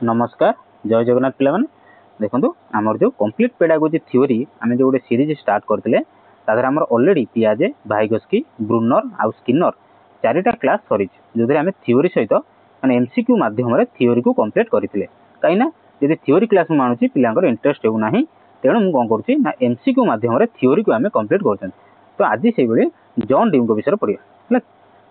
नमस्कार जय जगन्नाथ पिला माने देखंतु हमर जो कंप्लीट पेडागोजी थ्योरी आमे जो गोटे सीरीज स्टार्ट करथिले तादर हमर ऑलरेडी पियाजे भाइगोस्की ब्रूनर आ स्किनर चारिटा क्लास सरीज जोदरे आमे थ्योरी सहित माने एमसीक्यू माध्यम रे थ्योरी को कंप्लीट करथिले काइना यदि थ्योरी क्लास मानुची पिलांकर इंटरेस्ट हेउ नाही तेणु मु कोन करूची ना एमसीक्यू माध्यम रे थ्योरी को आमे कंप्लीट करछन तो आज से बेले जॉन ड्यूइंग को विषय पढिया हला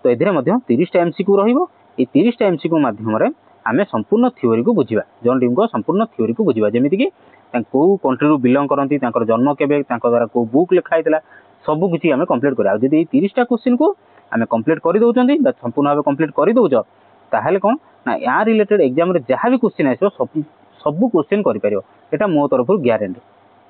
तो एथिरे मध्य 30 टा एमसीक्यू रहिबो ए 30 टा एमसीक्यू माध्यम रे आमे संपूर्ण थ्योरी को बुझिबा जॉन ड्यूइंग को संपूर्ण थ्योरी को बुझिबा जेमिति कि को कंट्री रु बिलोंग करंती तांकर जन्म केबे तांकर द्वारा को बुक लिखा हैतला सब किछि आमे कंप्लीट करा जदि 30 टा क्वेश्चन को आमे कंप्लीट करि दउचंदी बा संपूर्ण भाबे कंप्लीट करि दउच ताहाले कोन ना या रिलेटेड एग्जाम रे जहां भी क्वेश्चन आइसो सब क्वेश्चन करि परियो एटा मो तरफ ग्यारंटी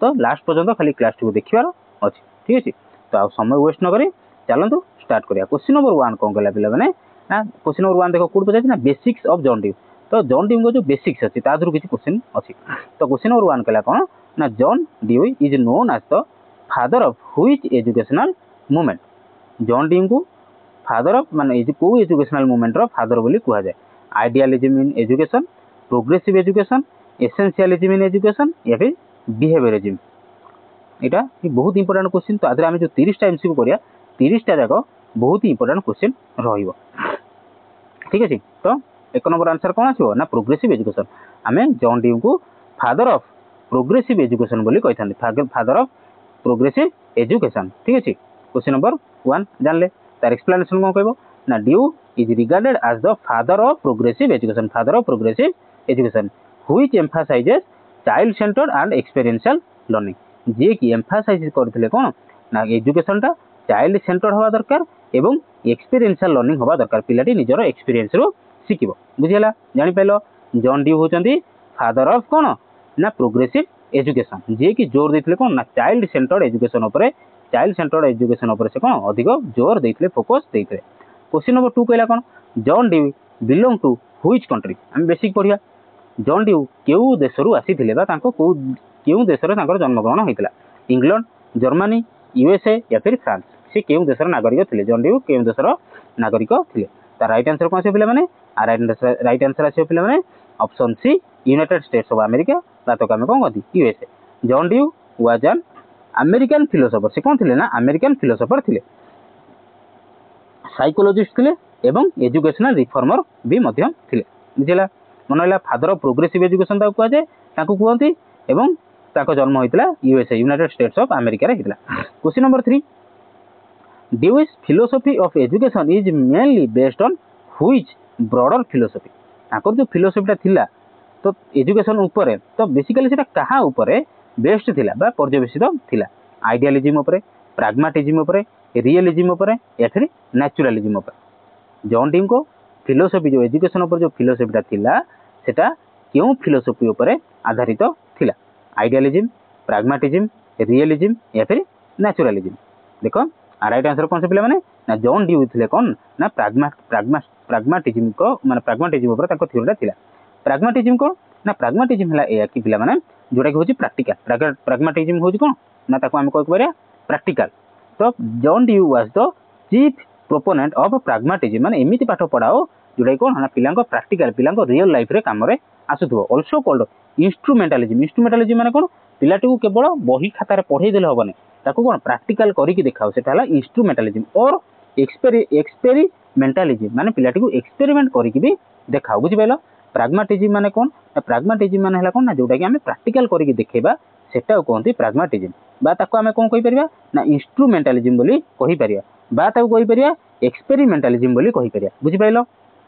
तो लास्ट पर्यंत खाली क्लास को देखिबार अछि ठीक अछि तो आ समय वेस्ट न करी चलंतु स्टार्ट करिया क्वेश्चन नंबर 1 कोन गला पिला माने ना क्वेश्चन नंबर 1 देखो कोड पजाछि ना बेसिक्स ऑफ जॉन ड्यू तो जॉन ड्यू को जो बेसिक्स अछि ता दरु किछि क्वेश्चन अछि तो क्वेश्चन नंबर 1 कला कोन ना John Dewey is known as the father of which educational movement John Dewey को फादर ऑफ माने इज को एजुकेशनल मूवमेंट रो फादर बोली कुहा जाय idealism in education progressive education essentialism in education या फिर बिहेवियरिज्म एटा बहुत इंपोर्टेंट क्वेश्चन तो आदरे आमे जो 30 टा एमसीक्यू करिया 30 टा जाको बहुत ही इंपोर्टेंट क्वेश्चन रहिबो ठीक अछि तो एक नंबर आंसर कोन आछो ना प्रोग्रेसिव एजुकेशन आमे जॉन ड्यू को फादर ऑफ प्रोग्रेसिव एजुकेशन बोली कहिथान फादर ऑफ प्रोग्रेसिव एजुकेशन ठीक अछि क्वेश्चन नंबर 1 जानले तार एक्सप्लेनेशन कोन कहबो ना Dewey is regarded as the father of progressive education which emphasises child centred and experiential learning जे कि एम्फसाइज करथिले कोन ना एजुकेशन ता चाइल्ड सेंटर्ड होवा दरकार एवं एक्सपीरियंशियल लर्निंग होवा दरकार पिलाटी निजरो एक्सपीरियंस रो सिकिबो बुझिला जानि पाइलो जॉन ड्यू होचंदी फादर ऑफ कोन ना प्रोग्रेसिव एजुकेशन जे कि जोर देथिले कोन ना चाइल्ड सेंटर्ड एजुकेशन ऊपर से कोन अधिक जोर देथिले फोकस देथिले क्वेश्चन नंबर 2 कहला कोन John Dewey belong to which country हम बेसिक पढिया जॉन ड्यू केउ देशरु आसीथिले बा तांको केउ देशरे तांकर जन्म ग्रहण होइतिला इंग्लैंड जर्मनी यूएसए या फिर फ्रांस से केउ देशर नागरिक थिले जॉन ड्यू केउ देशर नागरिक थिले ता राइट आंसर कोन से पिला माने राइट आंसर आसे पिला माने option C United States of America बा तो कामे कोन गति USA John Dewey was an American philosopher से कोन थिले ना अमेरिकन फिलोसोफर थिले साइकोलॉजिस्ट थिले एवं एजुकेशनल रिफॉर्मर भी मध्यम थिले बुझिला मनला फादर ऑफ प्रोग्रेसिव एजुकेशन ता कुआ जे ताको कुहंती एवं ताको जन्म होइतला USA United States of America रे हितला question number 3 Dewey's philosophy of education is mainly based on which broader philosophy ताको जो फिलोसॉफीटा थिला तो एजुकेशन ऊपर तो बेसिकली सेटा कहा ऊपर बेस्ड थिला बा पर्यवेसित थिला आइडियलिज्म ऊपर प्रैग्मेटिज्म ऊपर रियलिज्म ऊपर या फिर नेचुरलिज्म ऊपर जॉन ड्यू को फिलोसॉफी जो एजुकेशन ऊपर जो फिलोसॉफीटा थिला सेटा क्यों फिलोसॉफी ऊपर आधारित थिला आइडियलिज्म प्रैग्मेटिज्म रियलिज्म या फिर नेचुरलिज्म देखो राइट आंसर कौन से पिला माने ना जॉन ड्यू थिले कोन ना प्रैग्मेटिज्म को माने प्रैग्मेटिज्म ऊपर ताको थ्योरीटा थिला प्रैग्मेटिज्म को ना प्रैग्मेटिज्म हला ए कि पिला माने जोटा कि होची प्रैक्टिकल प्रैग्मेटिज्म होची कोन ना ताको हम कोइ करिया प्रैक्टिकल तो John Dewey was the chief proponent of pragmatism माने एमिति पाठ पढाओ जोटा कि कोन ना पिलांको प्रैक्टिकल पिलांको रियल लाइफ रे काम रे आसुथबो आल्सो कॉल्ड इंस्ट्रूमेंटलिज्म माने कोन पिलाटी को केवल बही खाता रे पढाई देले होबने ताको कोन प्रैक्टिकल करी कि देखाओ सेटा हला इंस्ट्रूमेंटलिज्म और एक्सपेरिमेंटलिज्म माने पिलाटी को एक्सपेरिमेंट करी कि भी देखाओ बुझि पाइलो प्रैग्मेटिज्म माने कोन प्रैग्मेटिज्म माने हला कोन ना जोटा कि हमें प्रैक्टिकल करी कि देखेबा सेटा कोनती प्रैग्मेटिज्म बा ताको हमें कोन कहि परिबा ना इंस्ट्रूमेंटलिज्म बोली कहि परिया बा ताको कहि परिया एक्सपेरिमेंटलिज्म बोली कहि परिया बुझि पाइलो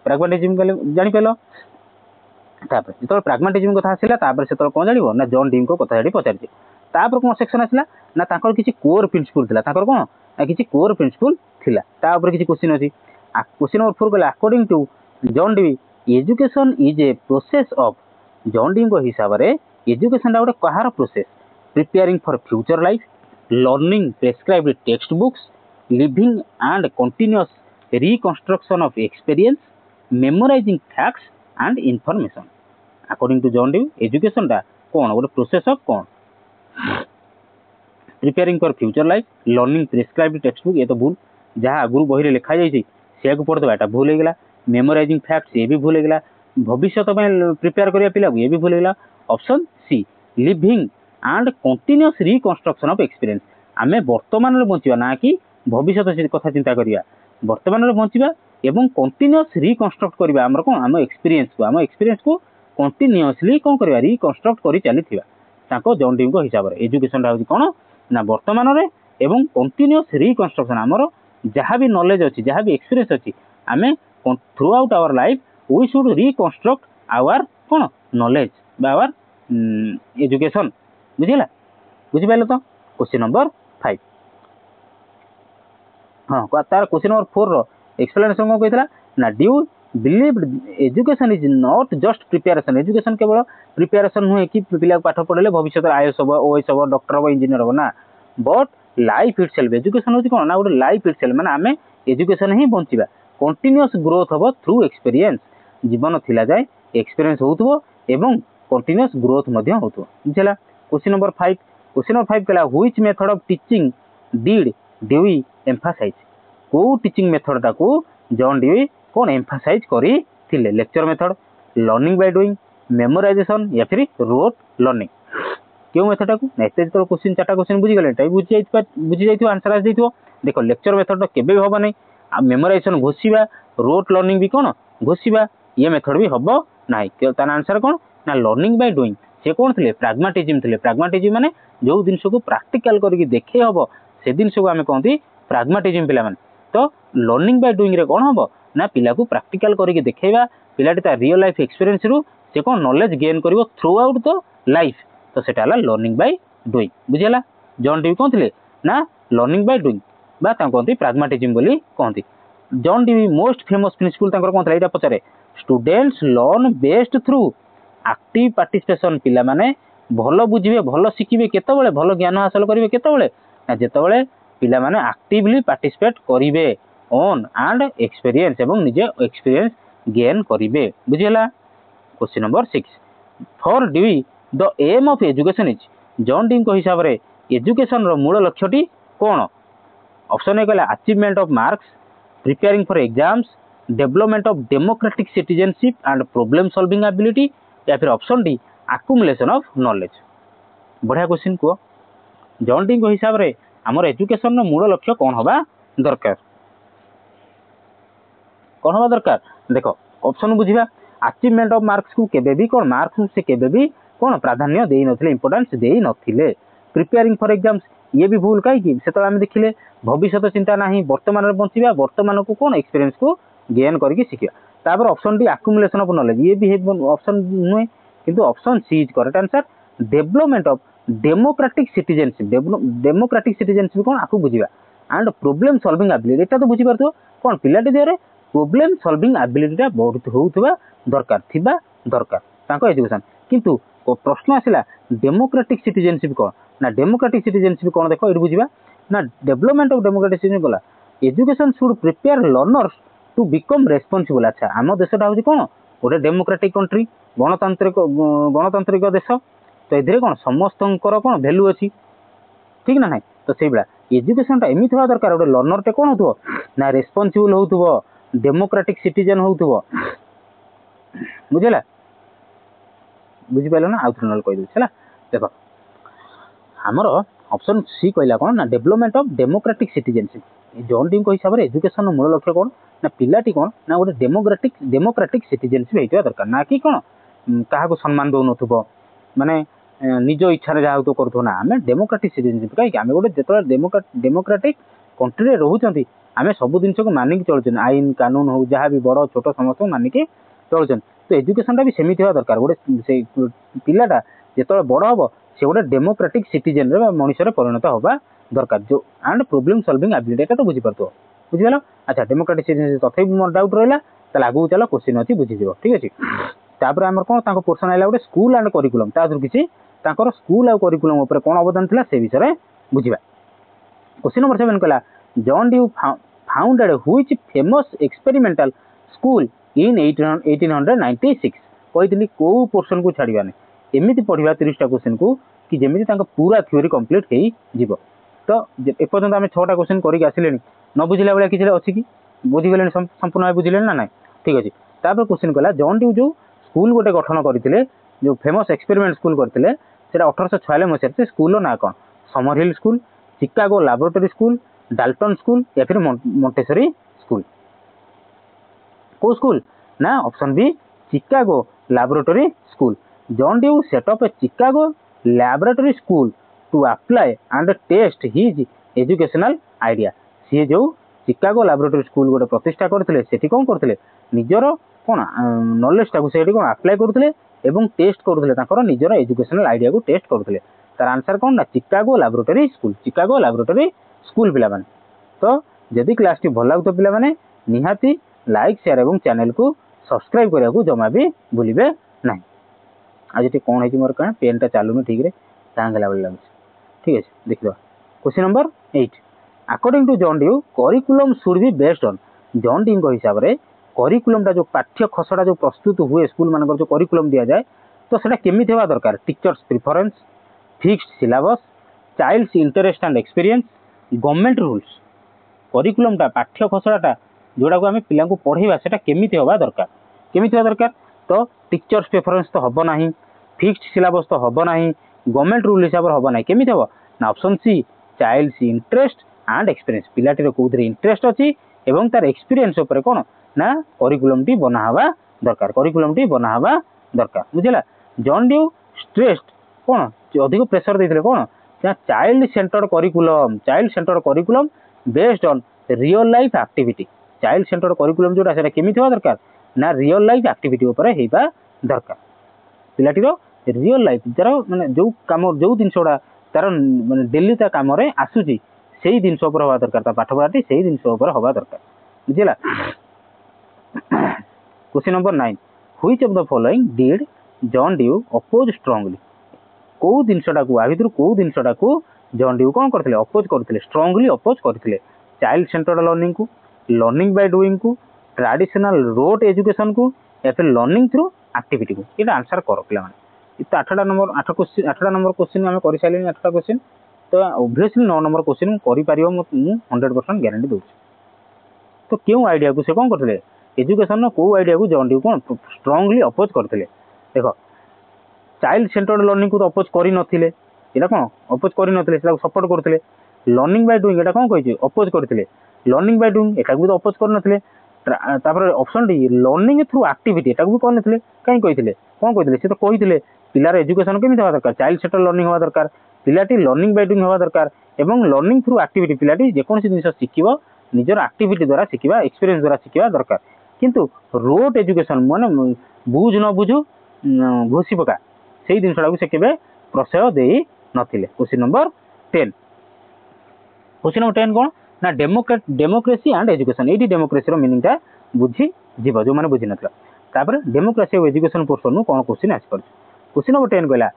प्रैग्मेटिज्म जानि पाइलो तापर जो प्रैग्मेटिज्म कथा आसिला तापर से कोन जानिबो ना जॉन ड्यू को कथा हेडी पचारछि तापर कोन सेक्शन आसिला ना ताकर किछि कोर प्रिंसिपल थिला ताकर कोन ना किछि कोर प्रिंसिपल थिला ता ऊपर किछि क्वेश्चन अछि क्वेश्चन नंबर 4 गला according to John Dewey education is a process of John Dewey को हिसाब रे एजुकेशन दा कहार process preparing for future life learning prescribed text books living and continuous reconstruction of experience memorising facts and information according to John Dewey education दा कोन गोटे process of कोन preparing for future life learning prescribed text book ये तो भूल जहाँ आगुरी बही लिखा जाइए से को पढ़दे एटा भूल हो गला मेमोराइजिंग फैक्ट्स ये भी भूल हो गला भविष्य प्रिपेयर करिया पिला ये भी भूल गला option C living and continuous reconstruction of experience आमे वर्तमान रे बंचिबा ना कि भविष्य कथा चिंता करिया वर्तमान रे बंचिबा एवं कंटीन्यूअस रिकंस्ट्रक्ट करिबा हमर कोन हम एक्सपीरियंस को कंटीन्यूअसली कोन करिया रिकंस्ट्रक्ट करि चलीथिबा ताको जॉन डीव को हिसाब रे एजुकेशन राउजी कोन ना वर्तमान रे एवं कंटीन्यूअस रिकंस्ट्रक्शन हमर जहाँ भी नॉलेज अच्छी जहाँ भी एक्सपीरियंस अच्छी आमे throughout our life we should reconstruct our कौन नॉलेज आवर एजुकेशन बुझीला बुझिपारे तो क्वेश्चन नंबर 5 हाँ तार क्वेश्चन नंबर 4 रो एक्सप्लेनेशन कौन कहला ना due believe education is not just preparation education केवल प्रिपेरेशन नुहे कि पिला पाठ पढ़ले भविष्य आईएएस हम ओएस हम डॉक्टर हम इंजीनियर हम ना बट लाइफ इटसेल्फ एजुकेशन होची कोन ना गोटे लाइफ इटसेल्फ माने आमे एजुकेशन ही बंचिबा कंटीन्यूअस ग्रोथ हबो थ्रू एक्सपीरियंस जीवन थिला जाय एक्सपीरियंस होतबो एवं कंटीन्यूअस ग्रोथ मध्ये होतबो बुझला क्वेश्चन नंबर 5 कला which method of teaching did Dewey emphasize को टीचिंग मेथड ता को जॉन ड्यूई कोन एम्फासाइज करी थिले lecture method learning by doing memorization या फिर रोट लर्निंग क्यों मेथड को नेक्स्ट जो क्वेश्चन 4टा क्वेश्चन बुझी गले बुझी जाइथो आंसर आस जाइथो देखो लेक्चर मेथड तो केबे भी होबा नै आ मेमोराइजेशन घोषिबा रोट लर्निंग भी कोन घोषिबा ये मेथड भी होबो नै तार आंसर कोन ना लर्निंग बाय डूइंग से कोन थिले प्राग्मेटिज्म माने जो जिंस को प्रैक्टिकल करके देखे हबो से जिंस को हमें कहंती प्राग्मेटिज्म पिला माने तो लर्निंग बाय डूइंग रे कोन हबो ना पिला को प्रैक्टिकल करके देखेबा पिलाटी ता रियल लाइफ एक्सपीरियंस रु से कोन नॉलेज गेन करिवो थ्रू आउट द लाइफ तो सेटा हला लर्निंग बाय डूइंग बुझिला जॉन ड्यूई कहथिले ना लर्निंग बाय डूइंग बा ता कहंती प्राग्मेटिज्म बोली कहंती जॉन ड्यूई मोस्ट फेमस प्रिंसिपल तांकर कहथला एटा पचारे students learn best through active participation पिला माने भलो बुझिबे भलो शिखिबे केतेबेले भलो ज्ञान हासिल करिवे केतेबेले ना जेतेबेले पिला माने एक्टिवली पार्टिसिपेट करिवे ऑन एंड एक्सपीरियंस एवं निजे एक्सपीरियंस गेन करिवे बुझिला question number 6 for Dewey the aim of education is John Dewey को हिसाब रे एजुकेशन रो मूल लक्ष्यटी कोन ऑप्शन ए कहला achievement of marks preparing for exams development of democratic citizenship and problem solving ability या फिर option D accumulation of knowledge बढ़िया question को जॉन ड्यूई को हिसाब रे हमर एजुकेशन रो मूल लक्ष्य कोन होबा दरकार देखो ऑप्शन बुझिबा अचीवमेंट ऑफ मार्क्स को केबे भी कोन मार्क्स से केबे भी कोन प्राधान्य देई नथिले इंपोर्टेंस देई नथिले प्रिपेयरिंग फॉर एग्जाम्स ये भी भूल काई कि से तो हम देखिले भविष्य चिंता नाही वर्तमान रे बंचिबा वर्तमान को कोन एक्सपीरियंस को गेन करके सिखिया तापर option D accumulation of knowledge ये भी ऑप्शन नुहे किंतु option C is correct answer development of democratic citizenship कोन आकु बुझिबा एंड प्रॉब्लम सॉल्विंग एबिलिटी एटा तो बुझि परतो कोन पिलाटी देरे प्रॉब्लम सॉल्विंग एबिलिटी बहुत होउतबा दरकार तांको एजुकेशन किंतु प्रश्न आसिला डेमोक्रेटिक सिटीजनशिप कोन ना डेमोक्रेटिक सिटीजनशिप कोन देखो एट बुझिबा ना डेवलपमेंट ऑफ डेमोक्रेटिक सिटीजनशिप बोला education should prepare learners to become responsible अच्छा आम देशटा हूँ कौन गोटे डेमोक्रेटिक कंट्री गणतांत्रिक देश तो ये कौन समस्त कौन भैल्यू अच्छी ठीक ना ना तो से भाया एजुकेशन एमती हवा दरकार गोटे लर्नर कौन हो ना रेस्पॉन्सिबल हो डेमोक्रेटिक सिटीजन हो बुझेगा बुझिपारे ना आउ थे ना कहीदे है देख आमर ऑप्शन सी कहला कौन ना development of democratic citizenship John dewy हिसाब से एजुकेशन मूल लक्ष्य कौन ना पिलाटी कौन ना गोटे डेमोक्रेटिक सिटीजनशिप होता दरकार ना कि कौन क्या सम्मान दौन माने निज इच्छा जहाँ तो करूँ ना आम डेमोक्रेटिक सिटीजनशिप कहीं आम गोटे जो डेमोक्रेटिक कंट्री रोचे आम सब जिन को मानिक चलुन आईन कानून हो जहाँ भी बड़ छोट समस्त मानिक चलुन तो एजुकेशन भी सेमती हवा दरकार गोटे से पिलाटा जो बड़ हम से गोटे डेमोक्रेटिक सिटीजन मनुष्य परिणत हवा दरकार जो एंड प्रॉब्लम सॉल्विंग एबिलिटी तो बुझीपार बुझीगल अच्छा डेमोक्रेटिक सिटीजनशिप तथे मोर डाउट रहा ताले आगू चलो क्वेश्चन अच्छी बुझीज ठीक अच्छे तापर आम कौन पोर्सन आइला गोटे स्कूल एंड करिकुलम किसी स्कूल और करिकुलम कौन अवदान था से विषय में बुझा क्वेश्चन नंबर 7 कहला John dewy founded which famous experimental school इन 1896 कही कौ पोर्सन को छाड़वानी एमती पढ़ा 30टा क्वेश्चन को कि जमी पूरा थ्योरी कंप्लीट हो तो एपर्तंत आम 6टा क्वेश्चन करके आसिले न बुझिला भाई किसी अच्छी कि बुझीगले संपूर्ण भाव बुझिले ना ना ठीक अच्छे तापर क्वेश्चन कहला जॉन ड्यू जो स्कूल गोटे गठन करते जो फेमस एक्सपेरिमेंट स्कूल करते 1846 मसीह से स्कूल ना कौन Summerhill school, Chicago laboratory school, Dalton school या फिर मोंटेसरी स्कूल। को स्कूल ना option B Chicago laboratory school. John Dewey set up a Chicago laboratory school to apply and test his educational idea. सी जो Chicago laboratory school गोटे प्रतिष्ठा करते सेठी कौन करते निजर कौन नॉलेज टाको सेठी कौन अप्लाई करते एवं टेस्ट करते निजर एजुकेशनल आइडिया को टेस्ट करते। तार आंसर कौन ना Chicago laboratory school, Chicago laboratory school पिला माने। तो जदि क्लास टी भल लागुतो पिला माने निहाती लाइक शेयर एवं चैनल को सब्सक्राइब करिया को जमा भी भूलिबे नहीं। आज ये कौन है मोर कण पेन टा चालुनी ठीक रे टांगला वाला लाग ठीक है देखि दो। Question number 8 according to John Dewey curriculum should be based on. John Dewey हिसाब रे करिकुलम टा जो पाठ्य खसड़ा जो प्रस्तुत हुए स्कूल मानकर जो करिकुलम दिया जाए तो सेटा केमिति हेबा दरकार teacher's preference, fixed syllabus, child's interest and experience, government rules. Curriculum टा पाठ्य खसड़ाटा जोड़ा को आम पिला पढ़ेगा सेटा केमिति हेबा दरकार केमिति हेबा दरकार तो टीचर्स प्रेफरेंस तो हबो नाही, फिक्स्ड सिलेबस तो हबो नाही, गवर्नमेंट रूल हिसाब से हबो नाही। केमिति हेबो ना option C child's interest and experience. पिलाटीर कोउथरे इंटरेस्ट अछि एवं तार एक्सपीरियंस ऊपर कोन ना करिकुलम टी बना हवा दरकार, करिकुलम टी बना हवा दरकार बुझिला। जॉन ड्यू स्ट्रेस्ड कोन अधिक प्रेशर देथिले कोन child centred curriculum, child centred curriculum based on real life activity. Child centred curriculum जोटा सेटा केमिति हेबा दरकार ना रियल लाइफ एक्टिविटी ऊपर हेबा दरकार। पिलाटीर रियल लाइफ तार माने जो काम जो जिनसोडा तार माने डेली ता काम रे आसुची सेही जिनस ऊपर हेबा दरकार, ता पाठ पढ़ाटी सेही जिनस ऊपर हेबा दरकार बुझिला। Question number 9 which of the following did John Dewey oppose strongly. को जिनसटा को आ भितर को जिनसटा को जॉन ड्यू कोन करथिले अपोज करथिले स्ट्रांगली अपोज करथिले। चाइल्ड सेंटर्ड लर्निंग को, लर्निंग बाय डूइंग को, ट्रेडिशनल रोट एजुकेशन को या फिर लर्निंग थ्रू एक्टिविटी को। ये आंसर करो पिला माने। तो 8टा नंबर 8 क्वेश्चन 8टा नंबर क्वेश्चन हम करि साइलेनी 8टा क्वेश्चन तो ऑब्वियसली 9 नंबर क्वेश्चन करि परियो मु 100% गारंटी दउछ। तो क्यों आइडिया को से कोन करथिले एजुकेशन नो को आइडिया को जॉन ड्यू कोन स्ट्रांगली अपोज करथिले। देखो चाइल्ड सेंटर्ड लर्निंग को तो अपोज करि नथिले, एटा कोन अपोज करि नथिले सेटा सपोर्ट करथिले। Learning by doing Etah cone कहिजे oppose करथिले, लर्निंग बाय डूइंग एटा को तो अपोज कर नथिले। तापर option D learning through activity एटा को भी कर नथिले काई कहिथिले कोन कहिथिले से तो कहिथिले पिलार एजुकेशन केमिति हेबा दरकार चाइल्ड सेंटर्ड लर्निंग हेबा दरकार, पिलाटी लर्निंग बाय डूइंग हेबा दरकार एवं लर्निंग थ्रू एक्टिविटी पिलाटी जे कोनसी जिनिस शिखिबो निजर एक्टिविटी द्वारा शिखिबा एक्सपीरियंस द्वारा शिखिबा दरकार। किंतु रोट एजुकेशन माने बुझ न बुझु घोषी पका से जिनसा से केबे प्रशय दे नथिले। क्वेश्चन नंबर 10 क्वेश्चन नंबर 10 कोन ना डेमोक्रेसी एंड एजुकेशन। एडी डेमोक्रेसी रो मीनिंग ता बुझी जीव जो माने बुझी नथला। तापर डेमोक्रेसी और एजुकेशन पोर्शन नु कोन क्वेश्चन आस परछ। क्वेश्चन नंबर 10 कहला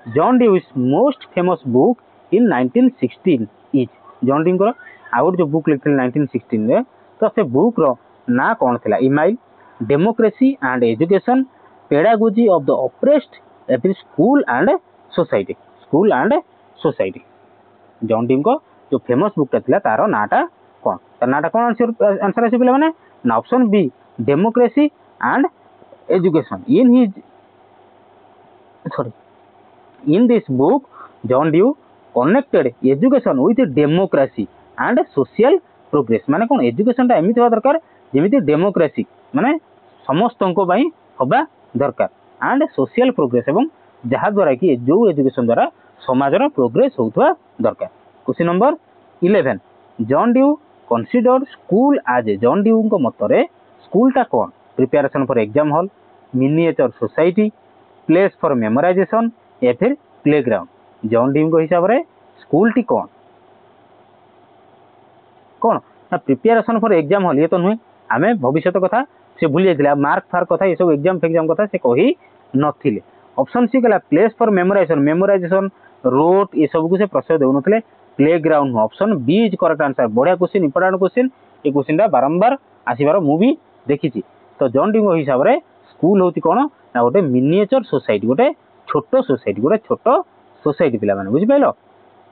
John Dewey is most famous book in 1916 is. John Dewey को आउट जो बुक लिखथिले 1916 रे तो से बुक रो ना कोन थिला email, democracy and education, pedagogy of the oppressed या फिर school and society. School and society John Dewey को जो फेमस बुक ता थिला तारो नाटा कोन तार नाटा कोन आंसर आसी पिला माने ना option B democracy and education. In this book John Dewey connected education with democracy and social progress. माने कोन एजुकेशन ता एमिति होबा दरकार जेमिति डेमोक्रेसी माने समस्तनको पई होबा दरकार एंड सोशल प्रोग्रेस एवं जहा द्वारा कि जो एजुकेशन द्वारा समाजर प्रोग्रेस होउथवा दरकार। Question number 11 John Dewey considered school as a. John Dewey को मतरे स्कूल ता कोन preparation for exam hall, miniature society, place for memorisation या फिर प्लेग्राउंड। जॉन ड्यू को हिसाब रे स्कूल टी कोन कोन ना प्रिपरेशन फॉर एग्जाम हॉल ये तो नुहे आमे भविष्य कथा से भूली जाइथिले मार्क फार कथा ये सब एग्जाम फेग्जाम कथा से कही नथिले। ऑप्शन सी कहला place for memorisation, memorisation rote ये सब को से प्रश्रय देउ नथिले। Playground option B is correct answer. बढ़िया क्वेश्चन इंपोर्टेंट क्वेश्चन ये क्वेश्चन दा बारंबार आसीबार मु भी देखिछि। तो जॉन ड्यू हिसाब रे स्कूल होती कोन ना गोटे मिनिएचर सोसाइटी, गोटे छोटो सोसाइटी, गोटे छोटो सोसाइटी पिला माने बुझि पाइलो।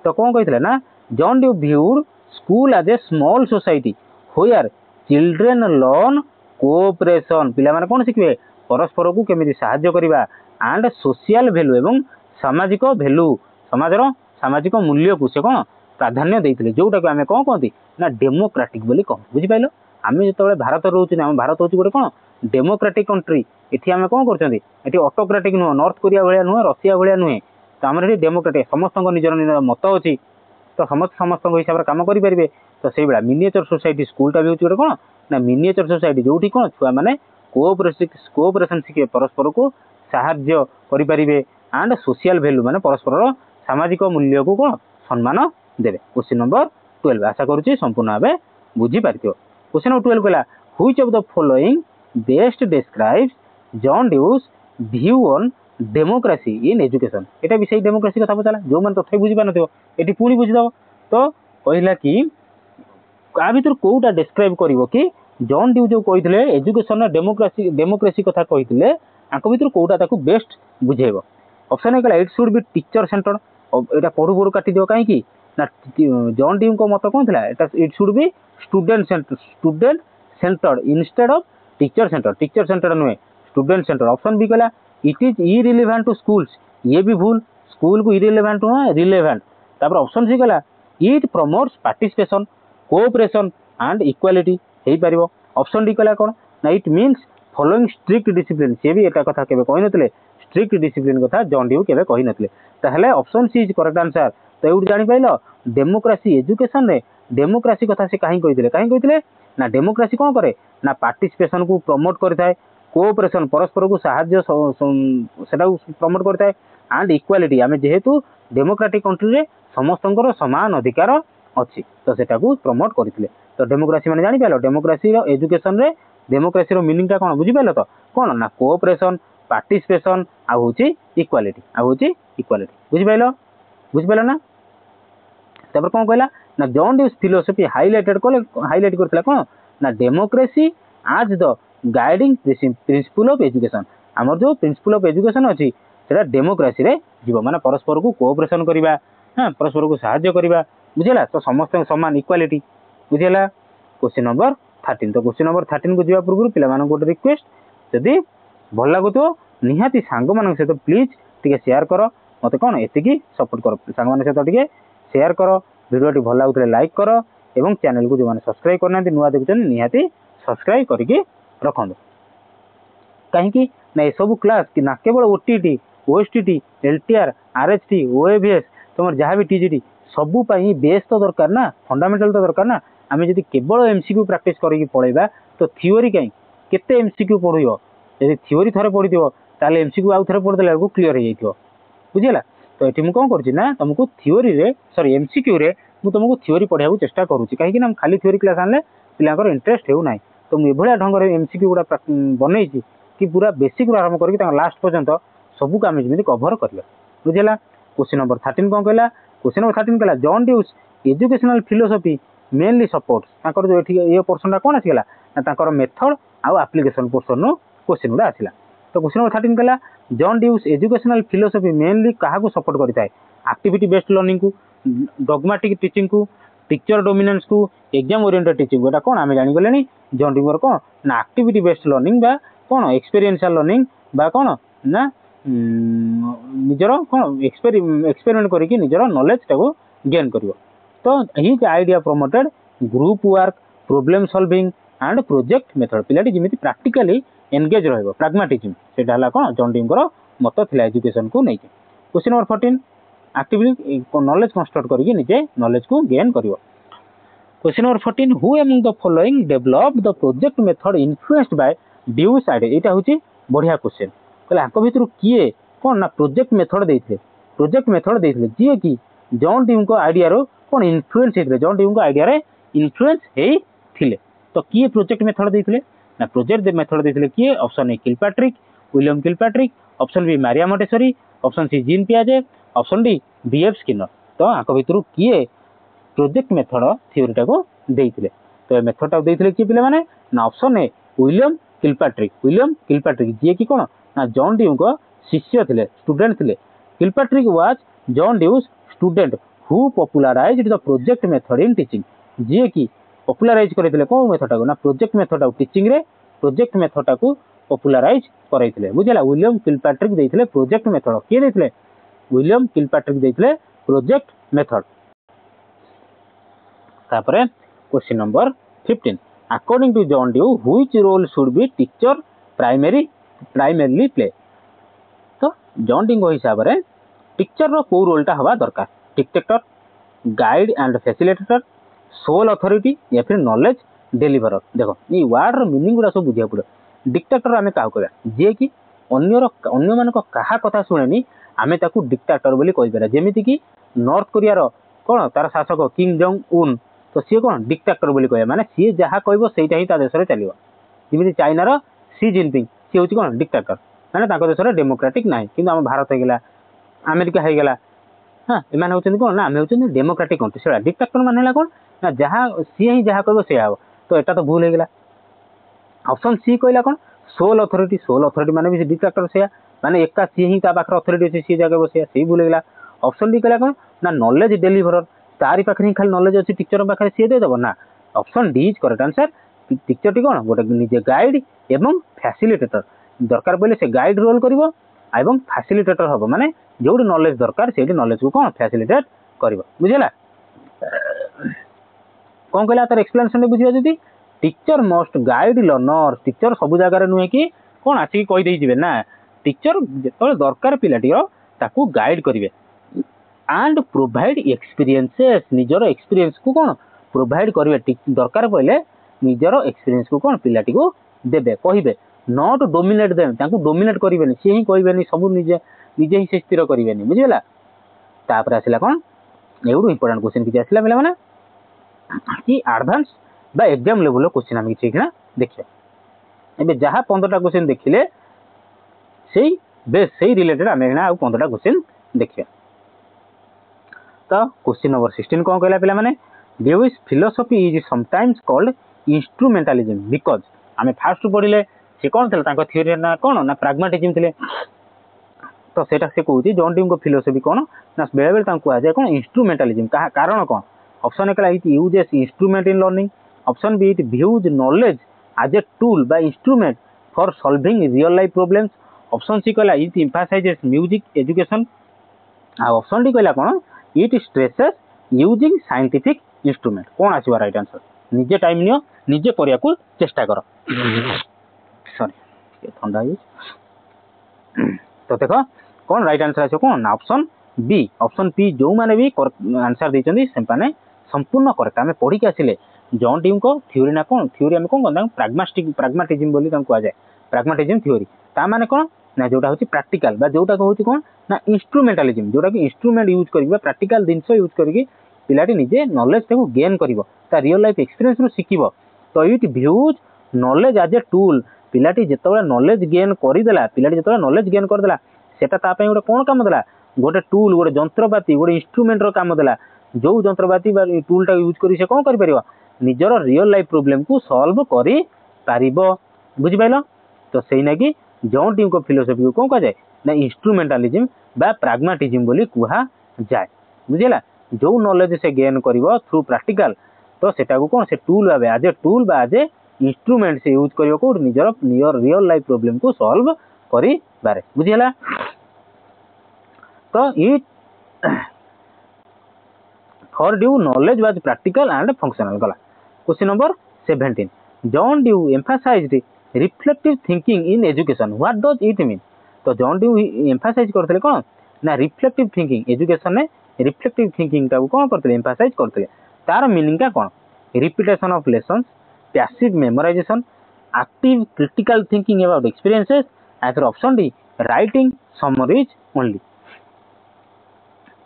तो कोन कहितले ना John Dewey viewed school as a small society where children learn cooperation पिला माने कोन शिखिबे परस्पर को केमिति सहाय्य करबा एंड सोशल वैल्यू एवं सामाजिक वैल्यू समाजर सामाजिक मूल्य को से कोन प्राधान्य देइथिले जोटा को आमे कोन कहंती ना डेमोक्रेटिक बोली कह बुझि पाइलो आमे जतबे भारत रहउछि ना भारत होछि गोटे कोन डेमोक्रेटिक कंट्री एठी आमे कोन करछंती एठी ऑटोक्रेटिक नु नॉर्थ कोरिया भलिया नु रशिया भलिया नु तो हमर एठी डेमोक्रेटिक समस्त निजर निजर मत अछि तो समस्त हिसाब से काम करेंगे तो से भाया मिनिएचर सोसाइटी स्कूलटा भी गोटे कौन ना मिनिएचर सोसाइटी जो कौन छुआ मैंने कोऑपरेशन शिखे परस्पर को साहाय्य करें एंड सोशल वैल्यू माने परस्पर सामाजिक मूल्य को कौन सम्मान देवे क्वेश्चन नंबर 12 आशा करुच्ची संपूर्ण भाव बुझीपार क्वेश्चन नंबर 12 कहला which of the following best describes John Dewey's view on democracy in education एटा भी सही डेमोक्रेसी कथा पचाला जो मन तथे बुझी पान नथिबो एटी पुणी बुझीदब तो कहला कि का भीतर कोटा डिस्क्राइब करिवो कि जॉन ड्यू जो कहिथिले एजुकेशन डेमोक्रेसी कथा कहिथिले आंको भीतर कोटा ताकू बेस्ट बुझेबो ऑप्शन ए कहला it should be teacher centre एटा पढु पढु काटी दियो काहे कि ना जॉन ड्यू को मत कोन थिला एटा it should be student centre instead of teacher centre नुहे स्टूडेंट सेंटर ऑप्शन बी कहला it is irrelevant to schools ये भी भूल स्कूल को इरिलेवेंट नुहे रिलेवेंट तापर ऑप्शन सी कहला it promotes participation cooperation and equality हे परिबो ऑप्शन डी कहला कोन ना it means following strict discipline से भी एटा कथा केबे कहि नथिले स्ट्रिक्ट डिसिप्लिन कथा जॉन ड्यू केबे कहि नथिले ताहले option C is correct answer तो एउड जानि पाइलो डेमोक्रेसी एजुकेशन रे डेमोक्रेसी कथा से काहे कहिथिले ना डेमोक्रेसी कोन करे ना पार्टिसिपेशन को प्रमोट करथाय कोऑपरेशन परस्पर को साहाय्य सेटा प्रमोट करथाय एंड इक्वालिटी आमे जेहेतु डेमोक्रेटिक कंट्री रे समस्तंकर समान अधिकार अच्छी तो सेटा को प्रमोट करथिले तो डेमोक्रेसी माने जानि पाइलो डेमोक्रेसी रो एजुकेशन रे डेमोक्रेसी रो मीनिंग ता कोन बुझि पाइलो तो कोन ना कोऑपरेशन पार्टिसिपेशन आ होची इक्वालिटी बुझि पाइलो ना तबर कोन कहला ना जॉन ड्यूस फिलोसफी हाइलाइट करथिला कोन ना डेमोक्रेसी आज the guiding principle of education हमर जो प्रिंसिपल ऑफ एजुकेशन अछि सेटा डेमोक्रेसी रे जीव माने परस्पर को कोऑपरेशन करिबा हां परस्पर को सहाय्य करिबा बुझिला तो समस्त समान इक्वालिटी बुझिला क्वेश्चन नंबर 13 तो क्वेश्चन नंबर 13 को जीवा पूर्व पिला मानन को रिक्वेस्ट जदी भल लागुतो निहाती सांग मानन से तो प्लीज टिके शेयर करो मते कोन एतिकी सपोर्ट करो सांग मानन से तो टिके शेयर करो वीडियो भल लागुतले लाइक करो एवं चैनल को जो माने सब्सक्राइब करना नुआ देखुचन निहाती सब्सक्राइब करके रखंदो कहीं ना ये सब क्लास कि ना केवल ओटीटी ओएसटीटी एलटीआर आरएचटी ओएवीएस तुम जहाँ भी टीजीटी सबू बेस तो दरकार ना फंडामेंटल तो दरकार ना आम जब केवल एमसीक्यू प्रैक्टिस करके पढ़ेबा तो थ्योरी कहीं केते एमसीक्यू पढ़ो जब थ्योरी थे पढ़ी ताले एमसीक्यू आउ थे पढ़देला बेलू क्लीयर हो जाइए बुझेगा तो ये कौन कर तुमको थ्योरी रे सॉरी एमसीक्यू रे मु तुमको थ्योरी पढ़ाई चेष्टा करुँची कहीं खाली थ्योरी क्लास आने पिलांकर इंटरेस्ट हो ना तो मुझे ढंग से एमसीक्यू गुड़ा बनई कि पूरा बेसिक रू आरंभ करके लास्ट पर्यंत सबू आम जमी कभर कर बुझेगा क्वेश्चन नंबर 13 कौन कहला क्वेश्चन नंबर 13 कहला John Dewey's educational philosophy mainly supports जो ये पोर्सन कौन आसगला मेथड आउ एप्लिकेशन पोर्सन क्वेश्चन गुड़ा आसला तो क्वेश्चन नंबर 13 कहला John Dewey's educational philosophy mainly क्या सपोर्ट करता है एक्टिविटी बेस्ड लर्निंग को डॉगमेटिक टीचिंग को टीचर डोमिनेंस को एग्जाम ओरिएंटेड टीचिंग एटा कौन आम जानीगले जॉन ड्यूर कौन ना एक्टिविटी बेस्ड लर्निंग बा कौन एक्सपीरियंशियल लर्निंग बा कौन ना निजर कौन एक्सपेरिमेंट करके निजर नॉलेज टाको गेन करिवो तो his idea promoted group work problem solving and project method पिलाटी जिमिति प्रैक्टिकली एंगेज रहइबो प्रैग्मेटिज्म सेटा हला कौन जॉन ड्यूर मत थिला एजुकेशन को नहीं question number 14 actively knowledge construct करके निजे नॉलेज को गेन करिवो question number 14 who among the following develop the project method influenced by Dewey's idea एटा होची बढ़िया क्वेश्चन कहले आंको भीतर किए कौन ना प्रोजेक्ट मेथड देइथिले जी कि जॉन ड्यू को आइडिया रो कौन इन्फ्लुएंस हेथिले जॉन ड्यू को आइडिया रे इन्फ्लुएंस हेथिले तो किए प्रोजेक्ट मेथड देइथिले ना प्रोजेक्ट मेथड देइथिले किए option A Kilpatrick William Kilpatrick option B Maria Montessori option C Jean पियाजे ऑप्शन डी बीएफ स्किनर तो आंको भीतर किए प्रोजेक्ट मेथड थ्योरी टाको देइथिले तो मेथड टाको देइथिले कि पिले माने ना ऑप्शन ए विलियम किलपैट्रिक जी कि कौन ना जॉन ड्यू को शिष्य थिले स्टूडेंट थिले Kilpatrick was John Dewey's student who popularised the project method in teaching जी कि पॉपुलराइज करथिले कोन मेथड टाको ना प्रोजेक्ट मेथड टाको टीचिंग रे प्रोजेक्ट मेथड टाकू पॉपुलराइज कराइथिले बुझिला विलियम किलपैट्रिक देइथिले प्रोजेक्ट मेथड के देइथिले विलियम किलपैट्रिक देइथिले प्रोजेक्ट मेथड तापरे question number 15 according to John Dewey which role should be teacher primarily play तो जॉन ड्यू हिसाब रे टीचर रो को रोलटा हवा दरकार dictator guide and facilitator soul authority या फिर नॉलेज डेलीवरर देखो ये वर्ड रो मीनिंग गुडा सब बुझिया पड़े डिक्टेटर आमे काह कहबा जे कि अन्य मान कहा कथा शुणेनी आमे ताकू डिक्टेटर बोली कहि पारा जेमिति कि नॉर्थ कोरिया रो कोन तार शासक किम जोंग उन तो सी कोन डिक्टेटर बोली कहे माने सी जहा कहबो सेटा ही ता देश रे चलिबो जेमिति चाइना रो सी जिनपिंग सी होची कोन डिक्टेटर माने ताको देश रे डेमोक्रेटिक नाही किंतु हम भारत हे गेला अमेरिका हे गेला हां एमान होचन कोन ना हम होचन डेमोक्रेटिक कंट्री सेला डिक्टेटर माने ला कोन ना जहा सी ही जहा कहबो से आबो तो एटा तो भूल हे गेला ऑप्शन सी कहला कोन सोल अथॉरिटी माने भी डिक्टेटर से माने एका सी ही ता बाखर अथॉरिटी अछि सी जगह बसे सही भूल गेला ऑप्शन डी कहला कोन ना नॉलेज डेलीवरर तारी पाखरे खाली नॉलेज अछि टीचर पाखरे सी दे दबो ना option D is correct answer teacher टी कोन गोटे निजे गाइड एवं फैसिलिटेटर दरकार पहिले से गाइड रोल करिवो एवं फैसिलिटेटर हबो माने जोड नॉलेज दरकार सेडी नॉलेज को कोन फैसिलिटेट करिवो बुझिला कोन कहला तार एक्सप्लेनेशन बुझियो जदी teacher must guide learner teacher सब जगह रे नुहे कि कोन आसी कहि देई जिवे ना टीचर जेतले दरकार पिलाटियो ताकू गाइड करिवे एंड प्रोवाइड एक्सपीरियंसेस निजर एक्सपीरियंस को कोन प्रोवाइड करिवे दरकार पहिले निजर एक्सपीरियंस को कोन पिलाटी को देबे कहिबे नॉट डोमिनेट देम ताकू डोमिनेट करिवेनी से ही कहिवेनी सब निजे निजे ही से स्थिर करिवेनी बुझिला तापर आसिला कोन एउडू इंपोर्टेंट क्वेश्चन कि आसिला बेला माने कि एडवांस बा एग्जाम लेवल क्वेश्चन हम ठीक ना देखिए एबे जहा 15टा क्वेश्चन देखिले सेही बेस सेही रिलेटेड हमें ना 15टा क्वेश्चन देखिए तो क्वेश्चन नंबर 16 कोन कहला पिला माने Dewey's philosophy is sometimes called instrumentalism because हमें फास्ट पढिले से कोन थला ताको थ्योरी ना कोन ना प्रैग्मेटिज्म थिले तो सेटा से कहूची जॉन ड्यू को फिलोसफी कोन ना बेले बेले ताको आ जाय कोन इंस्ट्रूमेंटलिज्म का कारण कोन option A it uses instrument in learning option B it views knowledge as a tool by instrument for solving real life problems option C कहला इट एम्फसाइजेस म्यूजिक एजुकेशन आ ऑप्शन डी कहला कोन it stresses using scientific instrument कोन आसीबा right answer निजे time नियो निजे करिया को चेष्टा करो सॉरी ठंडा है तो देखो कौन राइट आंसर आछो कौन ऑप्शन बी जो माने भी आंसर देचंदी सेपाने संपूर्ण करेक्ट हमें पढ़ी के आसिले जॉन ड्यू को थ्योरी ना कौन थ्योरी हम कौन प्रैग्मेटिज्म बोली कह जाए प्रैग्मेटिज्म थ्योरी ता माने कौन ना जोटा होची प्रैक्टिकल बा जोटा होची कौन ना इंस्ट्रूमेंटलिज्म जोटा कि इंस्ट्रूमेंट यूज करबा प्रैक्टिकल जिंस यूज करके पिलाटी निजे नॉलेज को गेन करिवो ता रियल लाइफ एक्सपीरियंस रो सिखिबो तो it views knowledge as a tool पिलाटी जेतबे नॉलेज गेन करिदेला पिलाटी जेतबे नॉलेज गेन करदेला सेटा ता पई गोटे कोन काम देला गोटे टूल गोटे जंत्रपाती गोटे इंस्ट्रूमेंट रो काम देला जो जंत्रपाती बा टूल टा यूज करी से कोन करि परिबो निजर रियल लाइफ प्रॉब्लम को सॉल्व करि पारिबो बुझि पाइलो तो सेही ना कि जॉन ड्यू को फिलोसफी को कोन कह जाय ना इंस्ट्रूमेंटलिज्म बा प्रैग्मेटिज्म बोली कुहा जाय बुझिला जो नॉलेज से गेन करिवो थ्रू प्रैक्टिकल तो सेटा को कोन से टूल आबे एज ए टूल बा एज ए इंस्ट्रूमेंट से यूज करियो को निजर रियल लाइफ प्रॉब्लम को सॉल्व करि बारे बुझिला तो it for Dewey knowledge was practical and functional गला question number 17 John Dewey emphasised reflective thinking in education what does it mean तो जॉन ड्यू एम्फसाइज करथले कोन ना रिफ्लेक्टिव थिंकिंग एजुकेशन ने रिफ्लेक्टिव थिंकिंग ता कोन करथले एम्फसाइज करथले तार मीनिंग का कोन repetition of lessons passive memorisation active critical thinking about experiences answer option D writing summaries only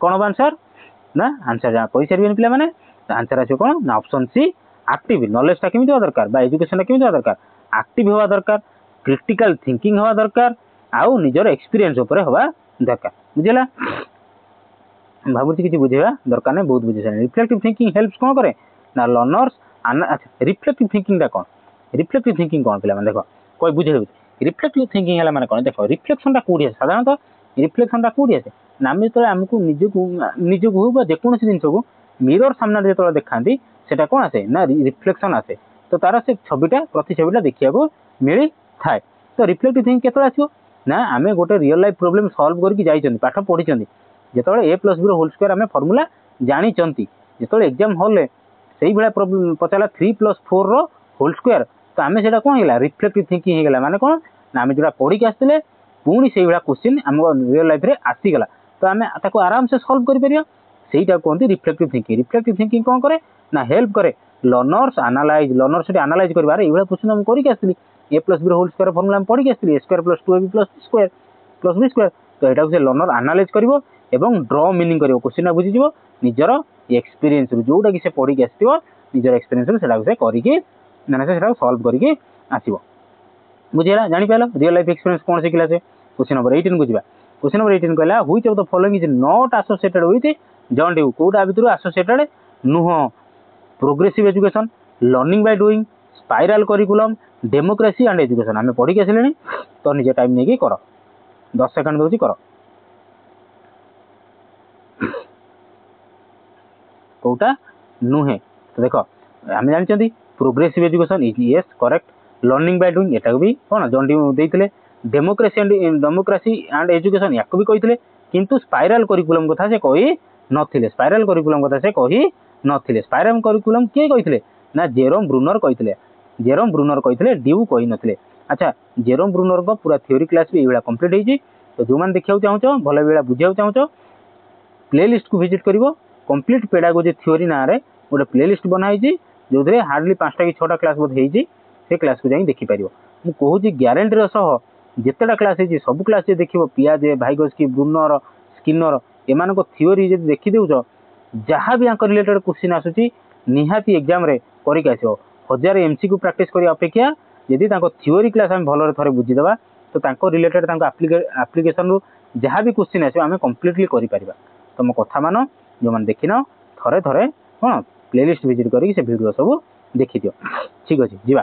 कोन आंसर ना आंसर जा कहि सरबेन पिला माने आंसर आछो कोन ना ऑप्शन सी एक्टिव नॉलेज ता केमिति दरकार बा एजुकेशन ता केमिति दरकार एक्टिव होवा दरकार क्रिटिकल थिंकिंग होवा दरकार आउ निजर एक्सपीरियंस ऊपर होवा दरकार बुझिला भाबुची किछि बुझेबा दरकार ने बहुत बुझे रिफ्लेक्टिव थिंकिंग हेल्प्स कोन करे ना लर्नर्स अच्छा रिफ्लेक्टिव थिंकिंग दा कोन रिफ्लेक्टिव थिंकिंग कोन पिला माने देखो कोई बुझे रिफ्लेक्टिव थिंकिंग हला माने कोन देखो रिफ्लेक्शन ता कोडी साधारणतः रिफ्लेक्शन ता कोडी आसे नामे तो हमकु निजकु हो बा जेकोनसी जिंस को मिरर सामने जे देखांती सेटा कोन आसे ना रिफ्लेक्शन आसे तो तार से छविटा प्रति छविटा देखिया को मिली थाए। तो रिफ्लेक्टिव थिंकिंग केतବେଳେ ଆସିବ ना आमे गोटे रियल लाइफ प्रॉब्लम सॉल्व करके जाइछन पाठ पढिछन जेतବେଳେ a + b रो होल स्क्वायर आमे फार्मूला जानिछंती जेतବେଳେ एग्जाम हॉल ले सेही भला प्रॉब्लम पचाला 3 + 4 रो होल स्क्वायर तो आमे सेटा कोन हेला रिफ्लेक्टिव थिंकिंग हे गेला माने कोन ना आमे जेटा पढी के आस्तिले पुणी सेही भला क्वेश्चन हम रियल लाइफ रे आसी गेला तो आमे ताको आराम से सॉल्व करि परिया सेहीटा कोनती रिफ्लेक्टिव थिंकिंग। रिफ्लेक्टिव थिंकिंग कोन करे ना हेल्प करे लर्नर्स एनालाइज लर्नर्स से एनालाइज करबारे एबला क्वेश्चन हम करि के आस्तिली a + b रो होल स्क्वायर फार्मूला हम पढी के आस्तिली a square + 2ab + c square + b square तो एटा से लर्नर एनालाइज करिवो एवं ड्रॉ मीनिंग करिवो क्वेश्चन बुझी जिवो निजर एक्सपीरियंस रु जोटा कि से पढी के आस्तिवो निजर एक्सपीरियंस रु सेटा से करि के माने सेटा सॉल्व करि के आसीबो बुझिला जानि पालो रियल लाइफ एक्सपीरियंस कोन सिखिला से। क्वेश्चन नंबर 18 को जिबा क्वेश्चन नंबर 18 कहला which of the following is not associated with John Dewey कोडा भितरु एसोसिएटेड नुह progressive education learning by doing spiral curriculum democracy and education आमे पढी के आसिलेनी तो निजे टाइम नेकी करो 10 सेकंड दोची करो कोटा नुहे तो देखो आमे जानचंदी progressive education is yes correct learning by doing एटा भी कोन जॉन ड्यू देइथिले डेमोक्रेसी एंड एजुकेशन याको भी कहिथिले किंतु स्पाइराल करिकुलम कथा से कहि नथिले स्पाइराल करिकुलम कथा से कहि नथिले स्पाइराल करिकुलम के कहिथिले ना जेरोम ब्रूनर कहिथिले जेरोम ब्रूनर कहिथिले ड्यू कहि नथिले। अच्छा जेरोम ब्रूनर को पूरा थ्योरी क्लास भी एबला कंप्लीट हेजी तो जो मान देखियो चाहछो भले बेला बुझियो चाहछो प्लेलिस्ट को विजिट करिवो कंप्लीट पेडागोजी थ्योरी ना रे गोटे प्लेलिस्ट बनाइछि जोधरे हार्डली 5टा कि 6टा क्लास बोध हेजी से क्लास को जाई देखि परिवो मु कहूची ग्यारंटी रो सह जेतेटा क्लास हेजी सब क्लास जे देखिवो पियाजे भाइगोस्की ब्रूनर स्किनर एमान को थ्योरी जे देखि देउछो जहाँ भी आंकर रिलेटेड क्वेश्चन आसुची निहाती एग्जाम रे करि के आसीओ 1000 एमसीक्यू प्रैक्टिस करी अपेक्षा यदि तांको थ्योरी क्लास हम भलो रे थरे बुझी देबा तो तांको रिलेटेड तांको एप्लीकेशन रु जहाँ भी क्वेश्चन आसीओ आमे कंप्लीटली करि परिबा। तो मो कथा मानो जो मान देखिनो थरे थरे कोन प्लेलिस्ट विजिट करी से वीडियो सब देखि दियो ठीक अछि जीवा।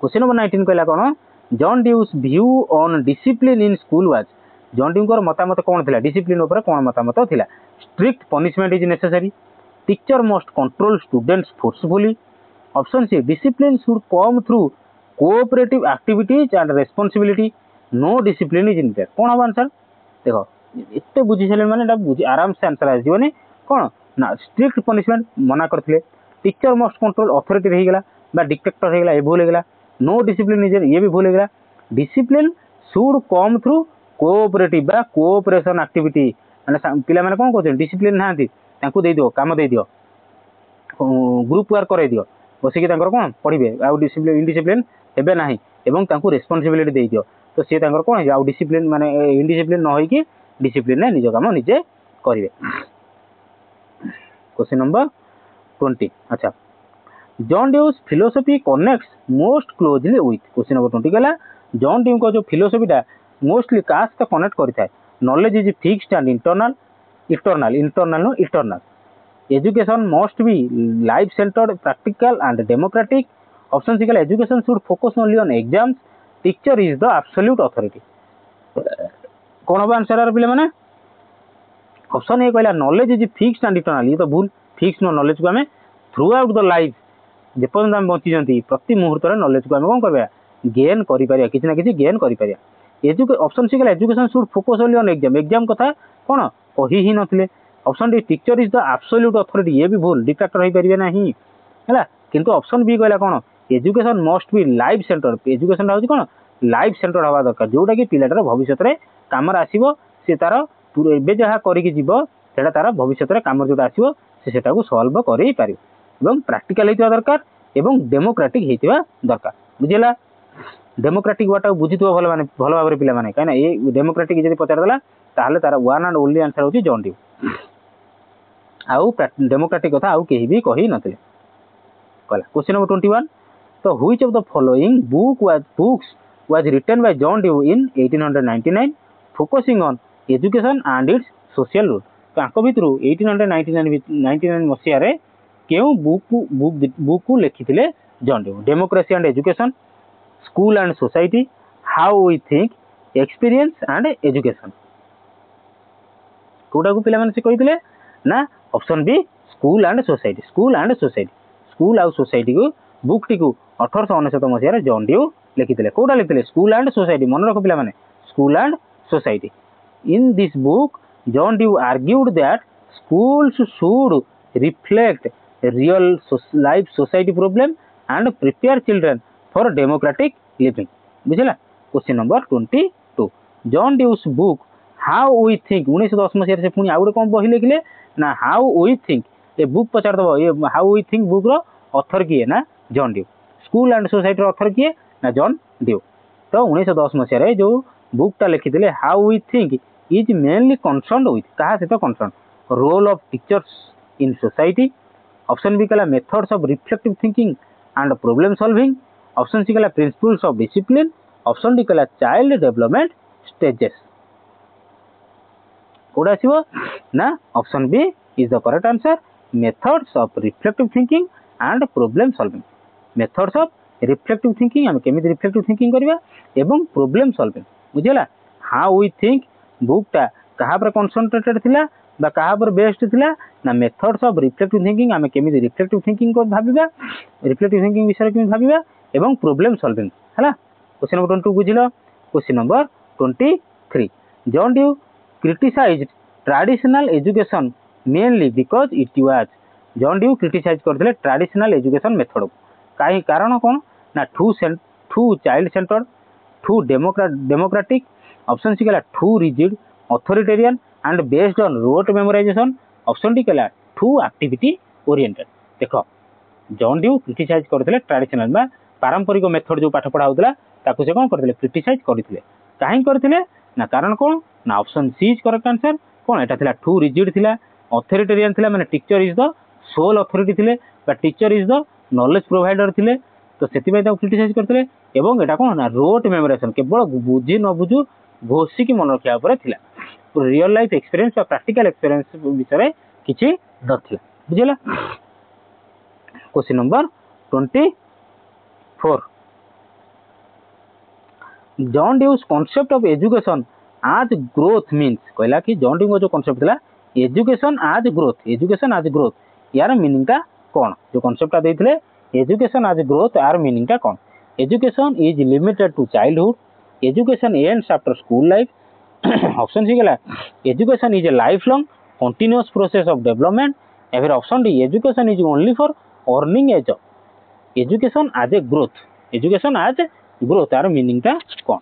क्वेश्चन नंबर 19 कहला कोन John Dewey's view on discipline in school was John Dewey को मतामत कोन थिला डिसिप्लिन ऊपर कोन मतामत थिला strict punishment is necessary teacher must control students forcefully option C discipline should come through cooperative activities and responsibility no discipline is needed कोन हो आंसर देखो एते बुझी छले माने एटा बुझी आराम से आंसर आ जीवनी कोन ना स्ट्रिक्ट पनिशमेंट मना करथिले टीचर मस्ट कंट्रोल अथॉरिटी रही गेला बा डिक्टेटर रही गेला ए भूल गेला नो डिसिप्लिन इज ये भी भूल गेला discipline should come through cooperative बा कोऑपरेशन एक्टिविटी माने पिला माने कोन कहते डिसिप्लिन नांती तांको दे दियो काम दे दियो ग्रुप वर्क कराई दियो बसिक कौन पढ़े आउ डिसिप्लिन इनडिसिप्लिन हेबे नाही एवं तांको रेस्पॉन्सिबिलिटी दे दियो तो सी कौन आउ डिसिप्लिन माने इनडिसिप्लिन न होई कि डिसिप्लिन ने निज काम निजे करिवे। क्वेश्चन नंबर 20 अच्छा John Dewey's philosophy connects most closely with question number 20 गला जॉन ड्यू को जो फिलोसफीटा मोस्टली कास्ट तो कनेक्ट करता है knowledge is fixed and internal no eternal education must be life centred practical and democratic option C कहला education should focus only on exams teacher is the absolute authority कौन हम आंसर पे मैंने option A कहला knowledge is fixed and eternal ये तो भूल fix no knowledge को आम थ्रू आउट द लाइफ जेपर्यंत आम बंची प्रति मुहूर्त नॉलेज को आम कौन कर गेन कर गेन कर ऑप्शन सी कहला education should focus only on exam exam कथा कौन कही ही नथिले option D teacher is the absolute authority ये भी भूल डिक्टेटर हो पारे ना है किंतु ऑप्शन बी कहला कौन education must be life centre education हूँ कौन लाइफ सेंटर हवा दरकार जोटा कि पिलाटार भविष्य में कम आसो सी तार एवं जहाँ करा तार भविष्य में कम जो आसो से सल्व कर प्रैक्टिकल होता दरकार एवं डेमोक्रेटिक होता दरकार बुझेगा डेमोक्रेटिक वार्ड बुझी भल माने भल भाव पिला माने कहीं ये डेमोक्रेटिक जब पचारदेला ताहले तार वन एंड ओनली आंसर होची जॉन ड्यू आउ डेमोक्रेटिक कथा आउ केही भी कही नथिले कहला। क्वेश्चन नंबर 21 तो which of the following books was written by John Dewey in 1899 focusing on education and its social rule तांको भितरु 1899 मसिया रे केउ बुक को लिखिथिले John Dewey democracy and education school and society how we think experience and education कोटा को पिला माने से कहिथिले ना option B school and society school आउ सोसाइटी को बुक टी को 1899 मसिया रे जॉन ड्यू लिखिते कौटा लिखते स्कूल एंड सोसाइटी मन रख पिला माने school and society in this book John due argued that schools should reflect real life society problem and prepare children for democratic living बुझला question number 22 John Dewey's book how we think 1910 मसीह से पुणी आउ कौन बही लिखले ना how we think a book पचार दबो ये हाउ वी थिंक बुक रो ऑथर किए ना John Dewey school and society रो ऑथर किए ना जॉन ड्यू तो 1910 मसीह रे जो बुकटा लिखिथिले how we think is mainly concerned with कहा से तो concern role of teachers in society option B कला methods of reflective thinking and problem solving option C कला principles of discipline option D कला चाइल्ड डेवलपमेंट स्टेजेस कोड आसीबो ना option B is the correct answer methods of reflective thinking and problem solving methods of reflective thinking हम केमिति reflective thinking करबा एवं problem solving बुझिला हाउ वी थिंक बुकटा कहा पर कंसंट्रेटेड थिला बा कहा पर बेस्ड थिला ना मेथड्स ऑफ रिफ्लेक्टिव थिंकिंग आमे केमिति रिफ्लेक्टिव थिंकिंग को भाबिबा रिफ्लेक्टिव थिंकिंग विषय केमिति भाबिबा एवं प्रॉब्लम सॉल्विंग हला क्वेश्चन नंबर 22 बुझिलो question number 23 John Dewey criticized traditional education mainly because it was John Dewey criticize करथिले ट्रेडिशनल एजुकेशन मेथड काई कारण कोन ना too child centered too democratic option C कला too rigid authoritarian and based on rote memorization option D कला too activity oriented देखो John Dewey criticize करथिले traditional बा पारंपरिक मेथड जो पाठ पढ़ा होतला ताकू से कोन करथिले क्रिटिसाइज करथिले काहे करथिले ना कारण कोन ना option C is correct answer कोन एटा थिला टू रिजिड थिला अथॉरिटेरियन थिला माने teacher is the sole authority थिले बा teacher is the knowledge provider थिले तो सेति ताकू क्रिटिसाइज करथिले एवं एटा कोन ना रोट मेमोराइजेशन केवल बुझी न बुझू घोषिकी मन रखा पर थिला रियल लाइफ एक्सपीरियंस और प्रैक्टिकल एक्सपीरियंस विषय किछि नथिला बुझिला question number 24 John Dewey's concept of education as growth means कहला कि जॉन ड्यू जो कांसेप्ट थिला एजुकेशन आज ग्रोथ यार मीनिंग टा कोन जो कांसेप्ट ता देथिले एजुकेशन आज ग्रोथ यार मीनिंग टा कोन education is limited to childhood education ends after school life option C गला education is a lifelong continuous process of development या फिर option D education is only for earning a job education as a growth यार meaning टा कोन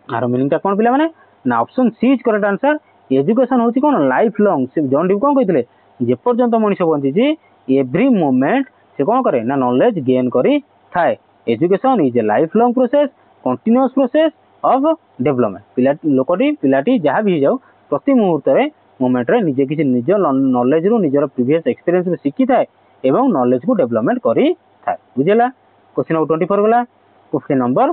यार meaning टा कोन पिला माने ना option C is correct answer education होची कोन लाइफ लॉन्ग से जॉन ड्यू कोन कहितले जे पर्यंत मनुष्य बंची जी एवरी मोमेंट से कोन करे ना नॉलेज गेन करी थाए education is a life long process continuous process of development पिलाटी जहाँ भी जाऊ प्रति मुहूर्त मोमेंट रे निजे किसी निज नॉलेज रु निजर प्रीवियस एक्सपीरियंस शिखी थाए एवं नॉलेज को डेवलपमेंट करी थाए बुझेला क्वेश्चन नंबर 24 गला क्वेश्चन नंबर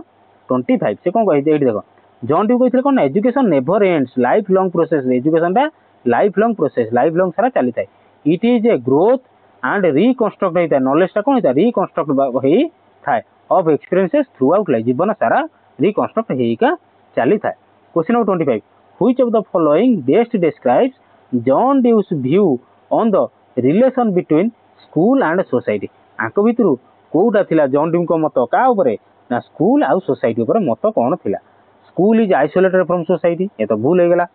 25 से कोन कहि देखो जॉन ड्यू कहितले कोन education never ends life long process education टा life long process life long सारा चली थाए it is a growth and reconstruct होता है नॉलेज टा कोन होता रिकंस्ट्रक्ट होई थाए of experiences throughout life जीवन सारा रिकंस्ट्रक्ट हेका चली थाए question number 25 which of the following best describes John Dewey's view on the relation between school and society आंको भितरु कोउटा थिला जॉन ड्यू को मत का ऊपर ना स्कूल आ सोसाइटी ऊपर मत कोन थिला school is isolated from society ए तो भूल हे गेला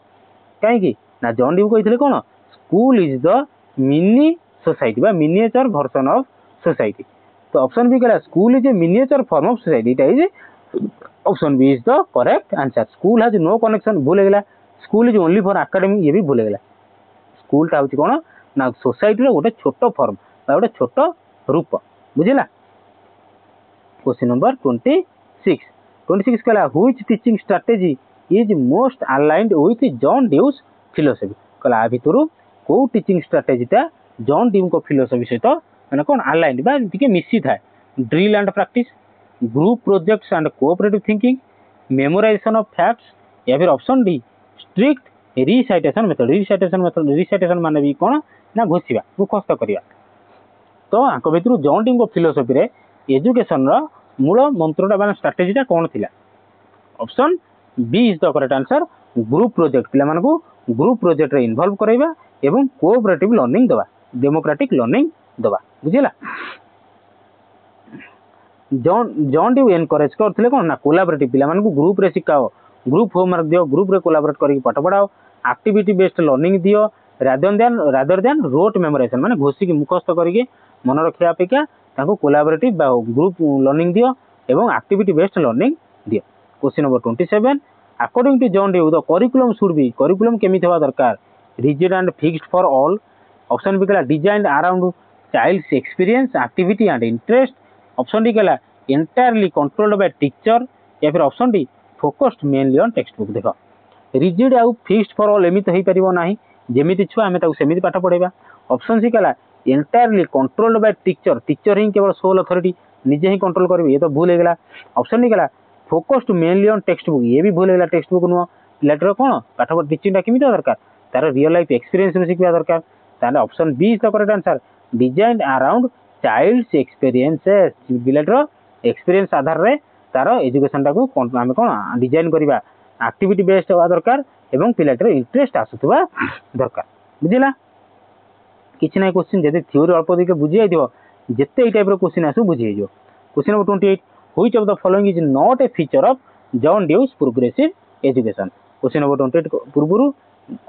काहे कि ना जॉन ड्यू कहितले कोन school is the mini society बा मिनिएचर वर्जन ऑफ सोसाइटी तो ऑप्शन बी कला school is a miniature form of society it is option B is the correct answer school has no connection भूल गेला school is only for academy ये भी भूल गेला school टा होची कोन ना सोसाइटी रो गोटे छोटो फॉर्म बा गोटे छोटो रूप बुझिला क्वेश्चन नंबर 26 कला which teaching strategy is most aligned with John Dewey's philosophy कला भितरु को टीचिंग स्ट्रेटजी ता जॉन ड्यू को फिलोसफी सहित माने कोन अलाइन्ड बा टिके मिसी थाए drill and practice group projects and cooperative thinking memorization of facts या फिर ऑप्शन डी स्ट्रिक्ट रिसाइटेशन माने भी कोन ना घोषिबा मुखस्त करिया तो आंको भितरु जॉन ड्यू को फिलोसफी रे एजुकेशन रो मूल मंत्रटा माने स्ट्रेटजीटा कोन थिला option B is the correct answer group project पिला मानको ग्रुप प्रोजेक्ट रे इन्वॉल्व करैबा एवं कोऑपरेटिव लर्निंग दबा डेमोक्रेटिक लर्निंग दबा बुझिला जॉन ड्यू एनकरेज करथिले कोन ना कोलाबोरेटिव पिला मानकु ग्रुप रे सिखाओ ग्रुप होमवर्क दियो ग्रुप रे कोलाबोरेट करके पाठ पढ़ाओ एक्टिविटी बेस्ड लर्निंग दियो रादर देन रोट मेमोराइजेशन माने घोषी की मुखस्थ करके मन रखिया अपेक्षा ताको कोलाबोरेटिव बा ग्रुप लर्निंग दियो एवं एक्टिविटी बेस्ड लर्निंग दियो। Question number 27 according to John Dewey the curriculum should be curriculum केमिति होवा दरकार rigid and fixed for all option B कला designed around child's experience activity and interest option D कला entirely controlled by teacher या फिर option D focused mainly on textbook. देखो rigid आउ fixed for all एमिति होई परिबो नाही जेमिति छुआ हमें ताऊ सेमिति पाठ पढेबा। ऑप्शन सी कला entirely controlled by teacher teacher ही केवल सोल अथॉरिटी निजे ही कंट्रोल करबे ये तो भूल हेगला। ऑप्शन डी कला focused mainly on text book ये भी भूल हेगला टेक्स्ट बुक नुह पिलाटर कोन पाठ पढ़ टीचिंग केमिति दरकार तार रियल लाइफ एक्सपीरियंस रे सिखबा दरकार ताले option B is the correct answer designed around child's experiences पिलाटर एक्सपीरियंस आधार रे तार एजुकेशन टाको आमे कोन डिजाइन करबा एक्टिविटी बेस्ड होवा दरकार एवं पिलाटर इंटरेस्ट आसुतबा दरकार बुझिला किछि नै क्वेश्चन जदि थ्योरी अल्प दिके बुझि आइदियो जेते ए टाइप रो क्वेश्चन आसु बुझि आइजो। Question number 28 which of the following is not a feature of John Dewey's progressive education. Question number 28 पूर्वरु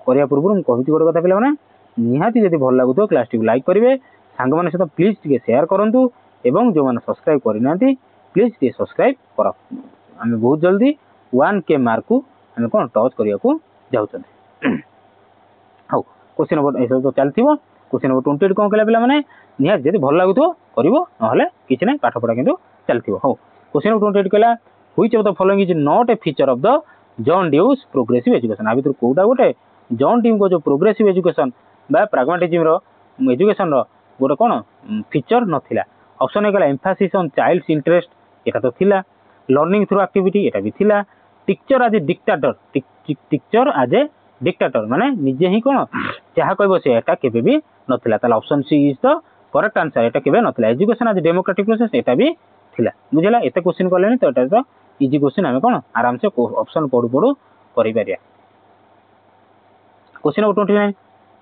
करिया पूर्वरु हम कहिति गोटे कथा पिला माने निहाती जदि भल लागुतो क्लास टी लाइक करिवे सांग माने सहित प्लीज टिके शेयर करंतु एवं जो माने सब्सक्राइब करिनांती प्लीज टिके सब्सक्राइब करो आमे बहुत जल्दी 1K मार्क को आमे कोन टच करिया को जाउछन। हाउ क्वेश्चन नंबर ऐसा तो चलथिबो क्वेश्चन नंबर 28 कोन कला पिला माने निहाती जदि भल लागुतो करिवो नहले किछि नै पाठ पढा किंतु चलथिबो। हाउ क्वेश्चन नंबर 28 कला which of the following is not a feature of the John Dewey's progressive education आ भीतर कोडा गोटे जॉन ड्यू को जो प्रोग्रेसिव एजुकेशन बा प्राग्मेटिज्म रो एजुकेशन रो गोटे कोन फीचर नथिला। ऑप्शन ए कला एम्फासिस ऑन चाइल्ड्स इंटरेस्ट एटा तो थिला लर्निंग थ्रू एक्टिविटी एटा भी थिला teacher as a dictator teacher as a dictator माने निजे ही कोन चाहा कहबो से एटा केबे भी नथिला ताला option C is the correct answer एटा केबे नथिला। एजुकेशन एज डेमोक्रेटिक प्रोसेस एटा भी थिला बुझला एते क्वेश्चन करलेनी तो एटा तो इजी क्वेश्चन हमें कोन आराम से ऑप्शन पढु पढु करि परिया। Question number 29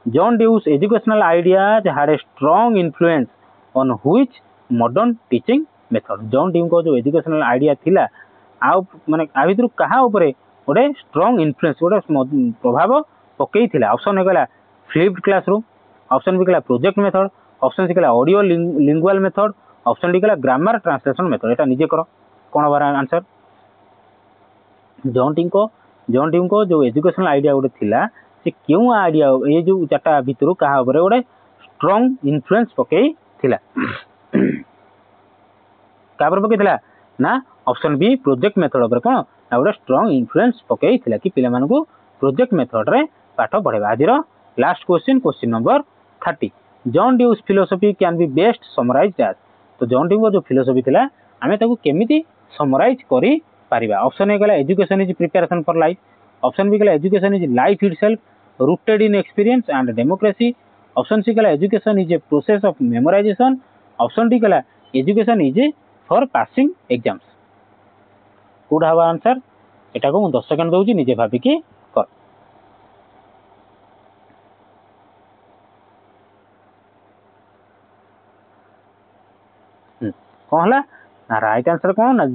John Dewey's educational ideas had a strong influence on which modern teaching method. John Dewey को जो एजुकेशनल आइडिया थिला आ माने आ भीतर कहा ऊपर गोटे स्ट्रांग इन्फ्लुएंस गोटे प्रभाव पकई थिला। ऑप्शन ए गला फ्लिप्ड क्लासरूम ऑप्शन बी गला प्रोजेक्ट मेथड ऑप्शन सी गला audio lingual method option D गला ग्रामर ट्रांसलेशन मेथड एटा निजे करो कोन बार आंसर। जॉन ड्यू को जो एजुकेशनल आइडिया गोटे थिला से क्यों आइडिया ये जो चारटा भीतर कहा ऊपर गोटे स्ट्रांग इन्फ्लुएंस पकई थिला काबर पकई थिला ना ऑप्शन बी प्रोजेक्ट मेथड ऊपर कोन ना गोटे स्ट्रांग इन्फ्लुएंस पकई थिला कि पिला मानकु प्रोजेक्ट मेथड रे पाठ पढेबा। आजिरो last question question number 30 John Dewey's philosophy can be best summarized as. तो जॉन ड्यू को जो फिलोसफी थिला आमे ताकू केमिति समराइज करी पारिबा। ऑप्शन ए गला education is preparation for life option B गला education is life itself rooted in experience and democracy option C गला education is a process of memorization option D गला education is for passing exams कोड हवा answer एटा को 10 second दउची निजे भाबी की कर। कौन हला ना राइट आंसर कौन ना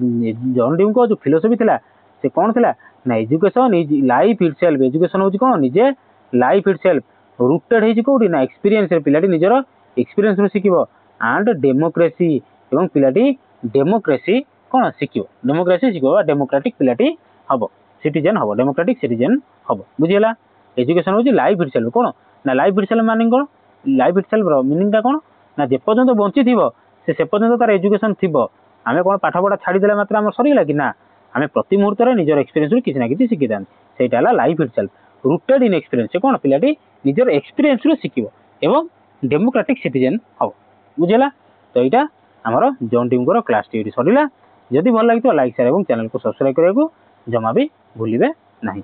जॉन ड्यू को जो फिलोसफी थिला से कौन थिला ना education is life itself education होची कौन निजे लाइफ इटसेल्फ रूटेड हेजी कोडी ना एक्सपीरियंस रे पिलाटी निजरो एक्सपीरियंस रो सिकिबो एंड डेमोक्रेसी एवं पिलाटी डेमोक्रेसी कौन सिकिबो डेमोक्रेसी सिकिबो डेमोक्रेटिक पिलाटी हबो सिटीजन हबो डेमोक्रेटिक सिटीजन हबो बुझियला। एजुकेशन होची लाइफ इटसेल्फ कौन ना लाइफ इटसेल्फ मानिंग कौन लाइफ इटसेल्फ रो मीनिंग ता कौन ना जे पर्यंत बंची थिबो से पर्यंत तार एजुकेशन थिबो आमे कोन पाठ पढ़ा छाड़ी देला मात्र हमर सरी लागी ना आमे प्रति मुहूर्त रे निजर एक्सपीरियंस रो किछि ना किछि सिखि दान सेटा हला life itself rooted in experience से कौन पिलाटी निजर एक्सपीरियंस रो सिकिबो एवं डेमोक्रेटिक सिटीजन हबो बुझियला। तो एटा हमर जॉन ड्यू को क्लास टी सरीला जदि भल लागितो लाइक शेयर एवं चैनल को सब्सक्राइब करिया को जमा भी भूलिबे नहीं।